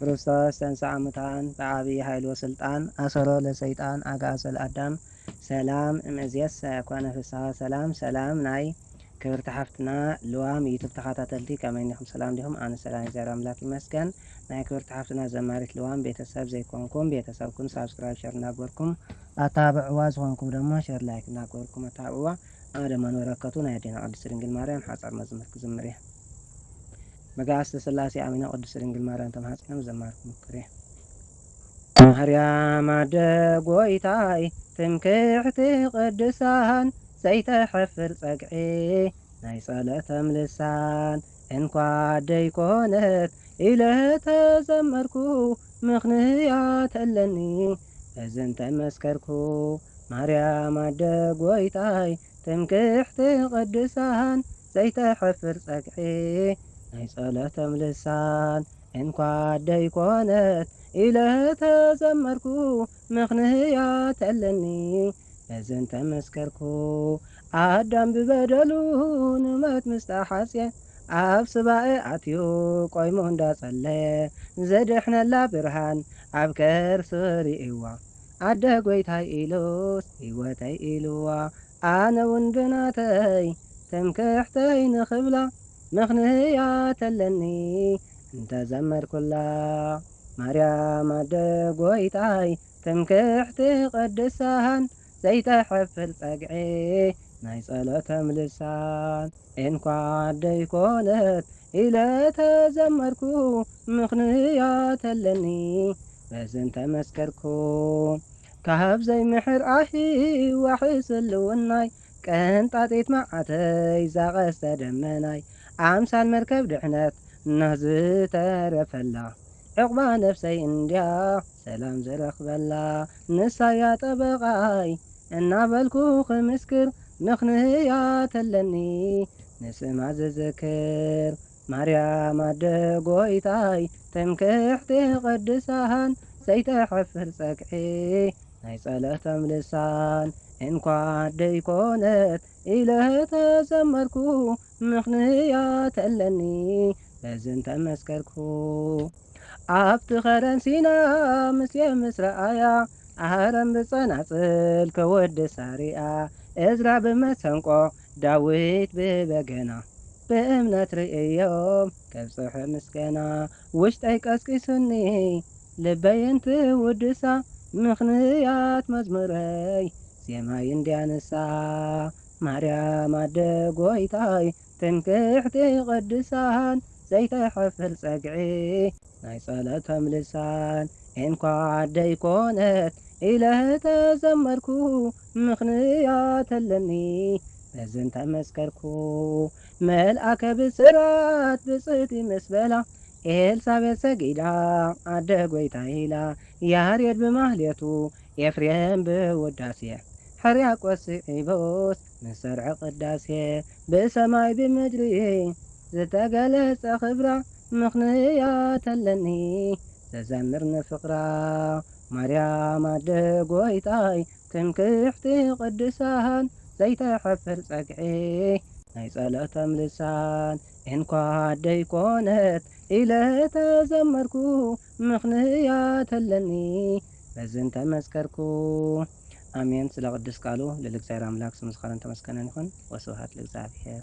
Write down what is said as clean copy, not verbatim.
ክርስቶስ ተንሥአ እሙታን በዐቢይ ኃይል ወሥልጣን አሰሮ ለሰይጣን አግዓዞ ለአዳም ሰላም እምይእዜሰ ኮነ ፍስሐ ሰላም። ሰላም ናይ ክብርቲ ሓፍትና ልዋም ዩቱብ ተኸታተልቲ ከመይ ኢኹም? ሰላም ዲኹም? ኣነ ሰላም እግዚአብሔር አምላክ ይመስገን። ናይ ክብርቲ ሓፍትና ዘማሪት ልዋም ቤተሰብ ዘይኮንኩም ቤተሰብኩም ሳብስክራይብ ሸር እናገበርኩም ኣታብዕዋ ዝኾንኩም ደሞ ሸር ላይክ እናገበርኩም ኣታብዕዋ። ኣነ ደማ ንበረከቱ ናይ ኣዴና ቅድስት ድንግል ማርያም ሓፃር መዝሙር ክዝምር እየ። መጋእስተ ሥላሴ ኣሚነ ቅድስት ድንግል ማርያም ተማሕፂኖም ዘማርኩ ምክር እየ። ማርያም ኣደ ጐይታይ ትምክሕቲ ቅድሳን ዘይተሐፍር ጸግዒ ናይ ጸሎቶም ልሳን እንኳ ደይኮነት ኢለ ተዘመርኩ ምኽንያት ኣለኒ እዝን ተመስከርኩ። ማርያም ኣደ ጐይታይ ትምክሕቲ ቅድሳን ዘይተሐፍር ጸግዒ ናይ ጸሎቶም ልሳን እንኳ ደይኮነት ኢለ ተዘመርኩ ምኽንያት ኣለኒ እዝን ተመስከርኩ። ኣዳም ብበደሉ ንሞት ምስተሓጽየ ኣብ ስባኤ ኣትዩ ቆይሙ እንዳጸለየ ዘድሕነላ ብርሃን ኣብ ከርሱ ርእይዋ ኣደ ጐይታይ ኢሉስ ሕይወተይ ኢልዋ። ኣነ እውን ብናተይ ትምክሕተይ ንኽብላ ምኽንያት ኣለኒ እንተዘመርኩላ። ማርያም ኣደ ጐይታይ ትምክሕቲ ቅድሳን ዘይተሐፍር ጸግዒ ናይ ጸሎቶም ልሳን እንኳ ደይኮነት ኢለ ተዘመርኩ ምኽንያት ኣለኒ በዝን ተመስከርኩ። ካብ ዘይምሕር ኣሂ ዋሕስ ህልውናይ ቀንጣጢት መዓተይ ዛቐስተ ደመናይ ኣምሳል መርከብ ድሕነት ኖህ ዝተረፈላ ዕቑባ ነፍሰይ እንድያ ሰላም ዝረኽበላ። ንሳያ ጠበቓይ እናበልኩ ክምስክር ምኽንያት ኣለኒ ንስማ ዝዝክር። ማርያም ኣደ ጐይታይ ትምክሕቲ ቅድሳን ዘይተሐፍር ጸግዒ ናይ ጸሎቶም ልሳን እንኳ ደይኮነት ኢለ ተዘመርኩ ምኽንያት ኣለኒ በዝን ተመስከርኩ። ኣብቲ ኸረን ሲና ምስየ ምስ ረኣያ ኣረም ብጸናጽል ክወድሳ ሪኣ እዝራ ብመሰንቆ ዳዊት ብበገና ብእምነት ርእዮም ከብጽሑ ምስገና። ውሽጠይ ቀስቂሱኒ ልበየንቲ ውድሳ ምኽንያት መዝሙረይ ዜማይ እንድያንሳ። ማርያም ኣደ ጐይታይ ትምክሕቲ ቅድሳን ዘይተሐፍር ጸግዒ ናይ ጸሎቶም ልሳን እንኳ ደይኮነት ኢለ ተዘመርኩ ምኽንያት ኣለኒ በዝን ተመስከርኩ። መልአከ ብስራት ብጽእቲ ምስ በላ ኤልሳቤጥ ሰጊዳ ኣደ ጐይታይ ኢላ። ያሬድ ብማህሌቱ ኤፍሬም ብውዳሴ ሕርያቆስ ስዒቦስ ምስ ሰርዐ ቅዳሴ ብሰማይ ብምድሪ ዝተገለጸ ኽብራ ምኽንያት ኣለኒ ዘዘምር ንፍቕራ። ማርያም ኣደ ጐይታይ ትምክሕቲ ቅድሳን ዘይተሐፍር ጸግዒ ናይ ጸሎቶም ልሳን እንኳ ደይኮነት ኢለ ተዘመርኩ ምኽንያት ኣለኒ በዝን ተመስከርኩ። ኣሜን። ስለ ቅዱስ ቃሉ ልል እግዚአብሔር አምላክ ስሙ ዝኸበረን ተመስገነን ይኹን። ወስብሐት ለእግዚአብሔር።